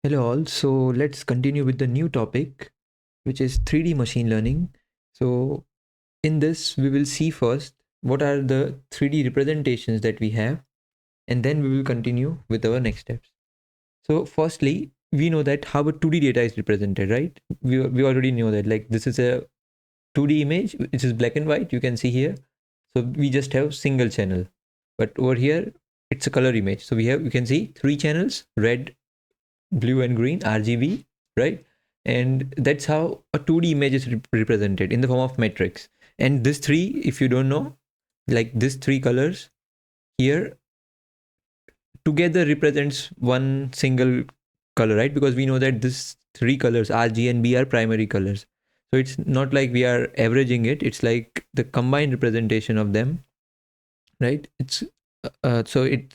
Hello all, so let's continue with the new topic which is 3D machine learning. So in this we will see first what are the 3D representations that we have, and then we will continue with our next steps. So firstly, we know that how a 2D data is represented, right? We already know that, like, this is a 2D image which is black and white, you can see here. So we just have single channel, but over here it's a color image. So you can see three channels: red, blue and green, RGB, right? And that's how a 2D image is represented in the form of matrix. And this three, if you don't know, like these three colors here together represents one single color, right? Because we know that this three colors, R, G and B, are primary colors. So it's not like we are averaging it, it's like the combined representation of them, right? It's so it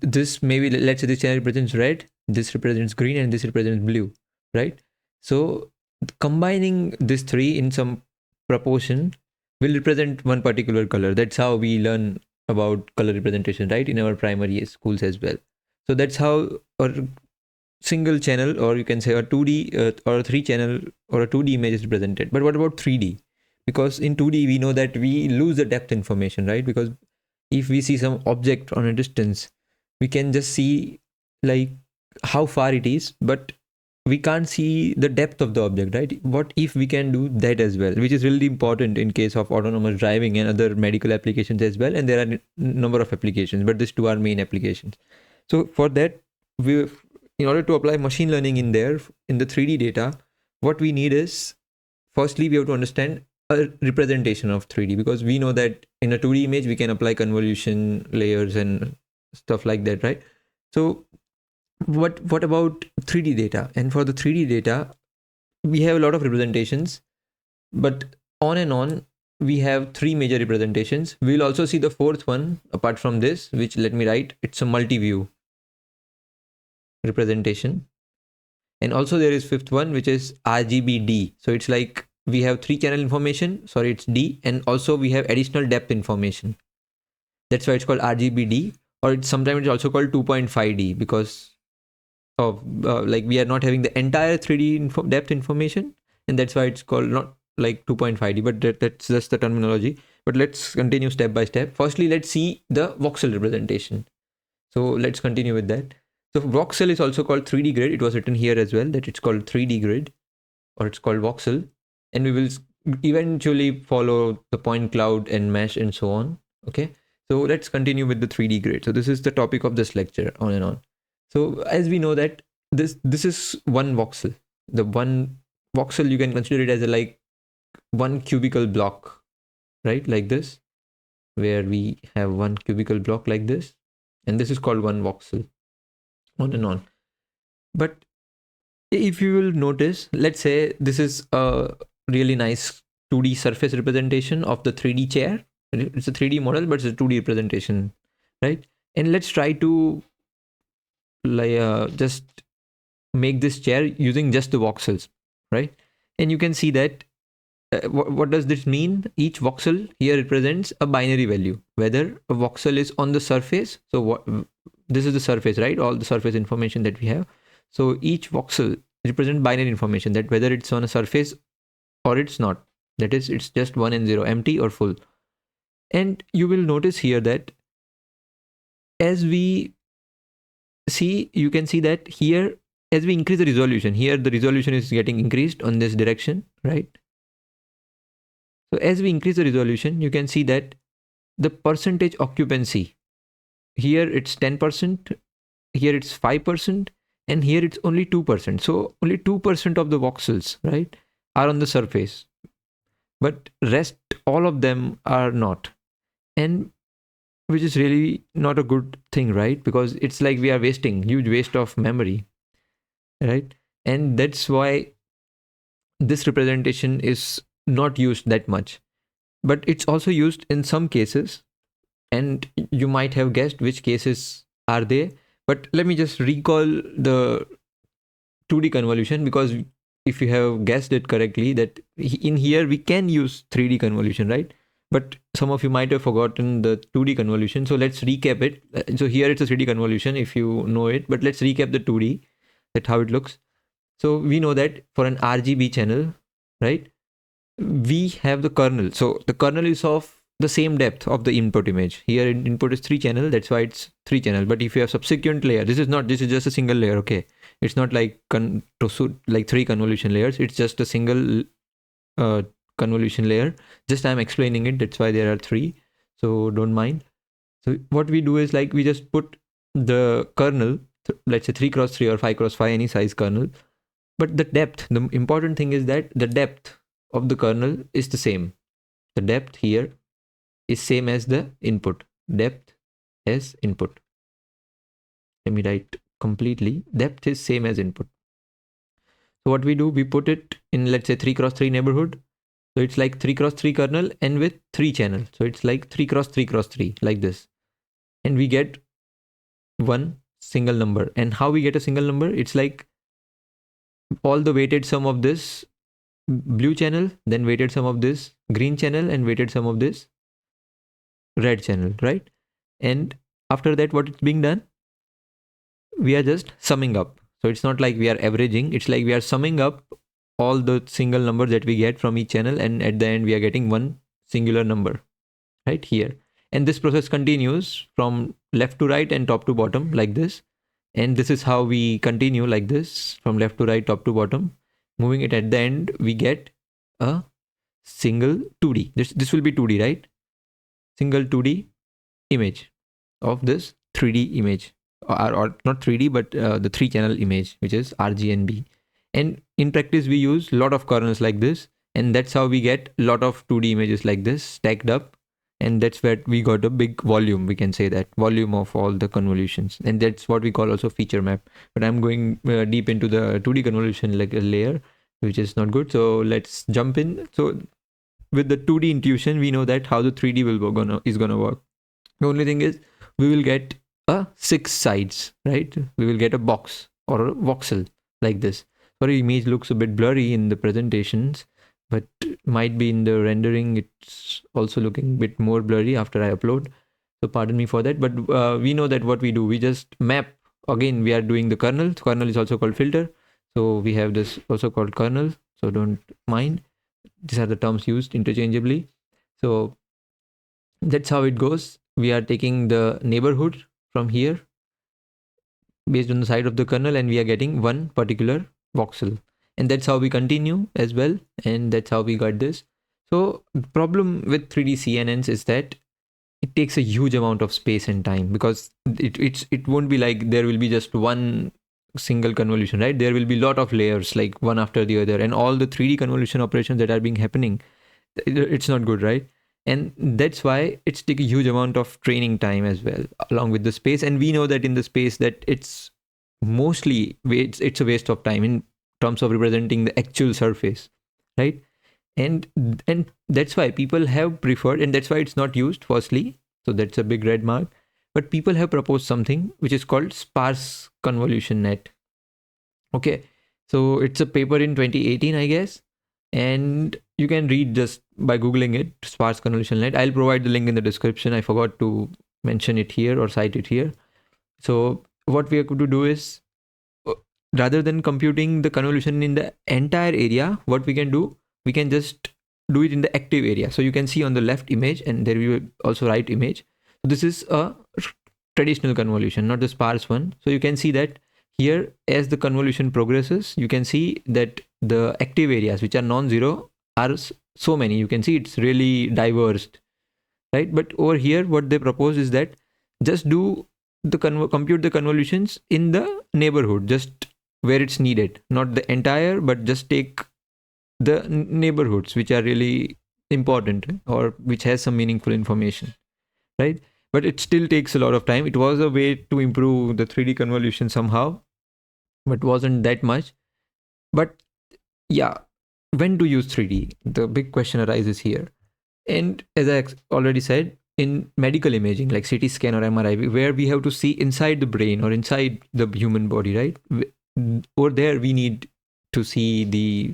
this maybe, let's say this channel represents red, this represents green, and this represents blue, right? So combining these three in some proportion will represent one particular color. That's how we learn about color representation, right, in our primary schools as well. So that's how a single channel, or you can say a 2D or a three channel or a 2D image is represented. But what about 3D? Because in 2D we know that we lose the depth information, right? Because if we see some object on a distance, we can just see like how far it is, but we can't see the depth of the object, right? What if we can do that as well, which is really important in case of autonomous driving and other medical applications as well. And there are number of applications, but these two are main applications. So for that, we, in order to apply machine learning in there, in the 3D data, what we need is, firstly we have to understand a representation of 3D, because we know that in a 2D image we can apply convolution layers and stuff like that, right? So what about 3D data? And for the 3D data, we have a lot of representations, but on and on we have three major representations. We'll also see the fourth one apart from this, which, let me write, it's a multi-view representation. And also there is fifth one, which is RGBD. So it's like we have three channel information, sorry, it's D, and also we have additional depth information. That's why it's called RGBD, or it's sometimes it's also called 2.5D, because of like we are not having the entire 3D depth information, and that's why it's called not like 2.5D, but that's just the terminology. But let's continue step by step. Firstly, let's see the voxel representation. So let's continue with that. So voxel is also called 3D grid. It was written here as well that it's called 3D grid, or it's called voxel. And we will eventually follow the point cloud and mesh and so on. Okay, so let's continue with the 3D grid. So this is the topic of this lecture, on and on. So as we know that this is one voxel. The one voxel, you can consider it as a like one cubical block, right? Like this, where we have one cubical block like this, and this is called one voxel, on and on. But if you will notice, let's say this is a really nice 2D surface representation of the 3D chair. It's a 3D model, but it's a 2D representation, right? And let's try to like just make this chair using just the voxels, right? And you can see that what does this mean? Each voxel here represents a binary value, whether a voxel is on the surface. So what, this is the surface, right? All the surface information that we have. So each voxel represents binary information, that whether it's on a surface or it's not. That is, it's just 1 and 0, empty or full. And you will notice here that as we see, you can see that here, as we increase the resolution, here the resolution is getting increased on this direction, right? So as we increase the resolution, you can see that the percentage occupancy, here it's 10%, here it's 5%, and here it's only 2%. So only 2% of the voxels, right, are on the surface, but rest all of them are not. And which is really not a good thing, right? Because it's like we are wasting, huge waste of memory, right? And that's why this representation is not used that much. But it's also used in some cases, and you might have guessed which cases are they. But let me just recall the 2D convolution, because if you have guessed it correctly, that in here we can use 3D convolution, right? But some of you might have forgotten the 2D convolution. So let's recap it. So here it's a 3D convolution if you know it, but let's recap the 2D. That's how it looks. So we know that for an RGB channel, right, we have the kernel. So the kernel is of the same depth of the input image. Here input is 3 channel, that's why it's 3 channel. But if you have subsequent layer, this is just a single layer, okay? It's not like like 3 convolution layers. It's just a single convolution layer. Just I'm explaining it, that's why there are 3. So don't mind. So what we do is like we just put the kernel, let's say 3 cross 3 or 5 cross 5, any size kernel. But the depth, the important thing is that the depth of the kernel is the same. The depth here is same as the input. Depth as input. Let me write completely. Depth is same as input. So what we do, we put it in, let's say 3 cross 3 neighborhood. So it's like 3 cross 3 kernel and with 3 channel. So it's like 3 cross 3 cross 3 like this. And we get one single number. And how we get a single number? It's like all the weighted sum of this blue channel, then weighted sum of this green channel, and weighted sum of this red channel, right? And after that, what is being done? We are just summing up. So it's not like we are averaging, it's like we are summing up all the single numbers that we get from each channel, and at the end we are getting one singular number right here. And this process continues from left to right and top to bottom like this. And this is how we continue like this from left to right, top to bottom. Moving it at the end, we get a single 2D. This will be 2D, right? Single 2D image of this 3D image, or not 3D, but the 3 channel image, which is RGB. And in practice, we use a lot of kernels like this, and that's how we get a lot of 2D images like this stacked up. And that's where we got a big volume, we can say that, volume of all the convolutions. And that's what we call also feature map. But I'm going deep into the 2D convolution like a layer, which is not good. So let's jump in. So with the 2D intuition, we know that how the 3D is gonna work. The only thing is we will get a 6 sides, right? We will get a box or a voxel like this. Sorry, image looks a bit blurry in the presentations, but might be in the rendering it's also looking a bit more blurry after I upload, so pardon me for that. But we know that what we do, we just map. Again, we are doing the kernel. Kernel is also called filter, so we have this also called kernel, so don't mind, these are the terms used interchangeably. So that's how it goes. We are taking the neighborhood from here based on the side of the kernel, and we are getting one particular voxel. And that's how we continue as well, and that's how we got this. So the problem with 3D CNNs is that it takes a huge amount of space and time, because it won't be like there will be just one single convolution, right? There will be a lot of layers, like one after the other, and all the 3D convolution operations that are being happening, it's not good, right? And that's why it's taking a huge amount of training time as well, along with the space. And we know that in the space that it's mostly it's a waste of time in terms of representing the actual surface, right? And that's why people have preferred, and that's why it's not used firstly, so that's a big red mark. But people have proposed something which is called sparse convolution net. Okay, so it's a paper in 2018, I guess, and you can read just by googling it, sparse convolution net. I'll provide the link in the description. I forgot to mention it here or cite it here. So what we have to do is, rather than computing the convolution in the entire area, what we can do, we can just do it in the active area. So you can see on the left image, and there will be also right image. So this is a traditional convolution, not the sparse one. So you can see that here, as the convolution progresses, you can see that the active areas which are non-zero are so many. You can see it's really diverse, right? But over here, what they propose is that just do the compute the convolutions in the neighborhood, just where it's needed, not the entire, but just take the neighborhoods which are really important or which has some meaningful information, right? But it still takes a lot of time. It was a way to improve the 3D convolution somehow, but wasn't that much. But yeah, when to use 3D? The big question arises here. And as I already said, in medical imaging like CT scan or MRI, where we have to see inside the brain or inside the human body, right? Over there, we need to see the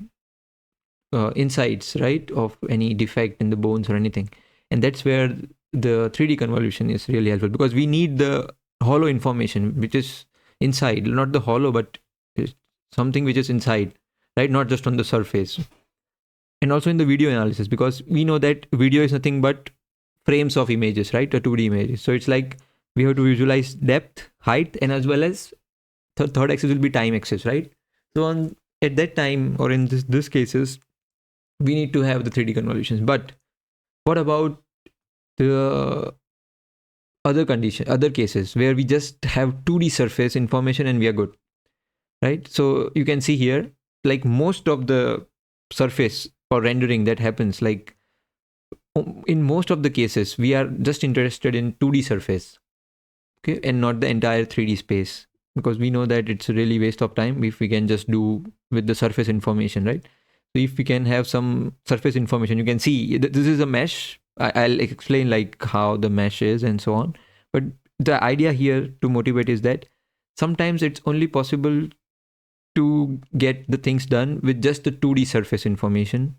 insides, right, of any defect in the bones or anything. And that's where the 3D convolution is really helpful, because we need the hollow information which is inside, not the hollow, but It's something which is inside, right? Not just on the surface. And also in the video analysis, because we know that video is nothing but frames of images, right? A 2D images. So it's like we have to visualize depth, height, and as well as third axis will be time axis, right? So on at that time, or in this cases, we need to have the 3D convolutions. But what about the other cases where we just have 2D surface information and we are good, right? So you can see here, like most of the surface or rendering that happens, like in most of the cases, we are just interested in 2D surface, okay, and not the entire 3D space, because we know that it's a really waste of time if we can just do with the surface information, right? So if we can have some surface information, you can see this is a mesh. I'll explain like how the mesh is and so on. But the idea here to motivate is that sometimes it's only possible to get the things done with just the 2D surface information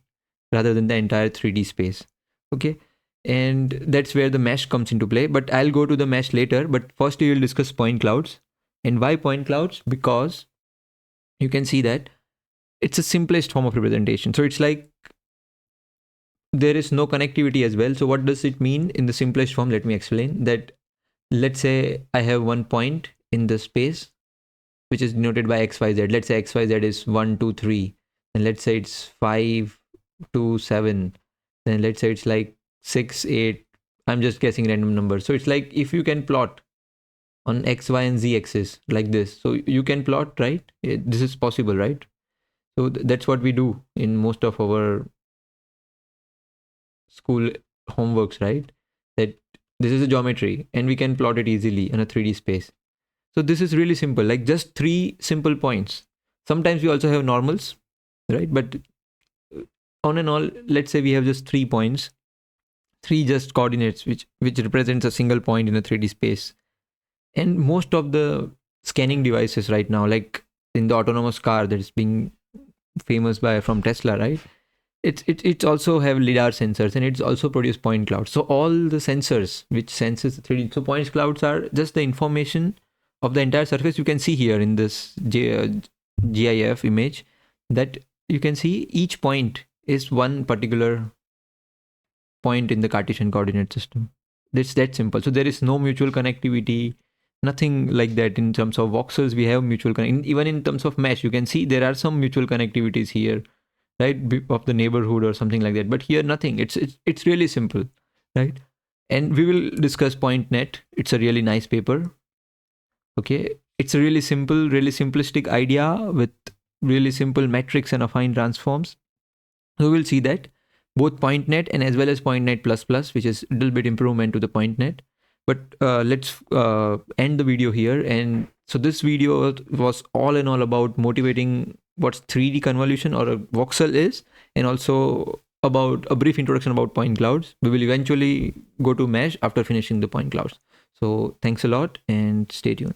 rather than the entire 3D space. Okay. And that's where the mesh comes into play. But I'll go to the mesh later. But first we will discuss point clouds. And why point clouds? Because you can see that it's the simplest form of representation. So it's like there is no connectivity as well. So what does it mean in the simplest form? Let me explain that. Let's say I have one point in the space which is denoted by XYZ. Let's say XYZ is 1, 2, 3. And let's say it's 5, 2, 7. Then let's say it's like 6, 8. I'm just guessing random numbers. So it's like if you can plot on X, Y, and Z axis like this. So you can plot, right? This is possible, right? So that's what we do in most of our school homeworks, right? That this is a geometry and we can plot it easily in a 3D space. So this is really simple, like just 3 simple points. Sometimes we also have normals, right? But on and all, let's say we have just 3 points, 3 just coordinates, which represents a single point in a 3D space. And most of the scanning devices right now, like in the autonomous car that is being famous from Tesla, right? It's also have lidar sensors and it's also produce point clouds. So all the sensors which senses the 3D, so point clouds are just the information of the entire surface. You can see here in this GIF image that you can see each point is one particular point in the Cartesian coordinate system. It's that simple. So there is no mutual connectivity, nothing like that. In terms of voxels, we have mutual connectivity. Even in terms of mesh, you can see there are some mutual connectivities here, right, of the neighborhood or something like that. But here nothing. It's really simple, right? And we will discuss point net. It's a really nice paper. Okay, it's a really simple, really simplistic idea with really simple metrics and affine transforms. So we'll see that both point net and as well as point net plus plus, which is a little bit improvement to the point net. But let's end the video here. And so this video was all in all about motivating what 3D convolution or a voxel is, and also about a brief introduction about point clouds. We will eventually go to mesh after finishing the point clouds. So thanks a lot and stay tuned.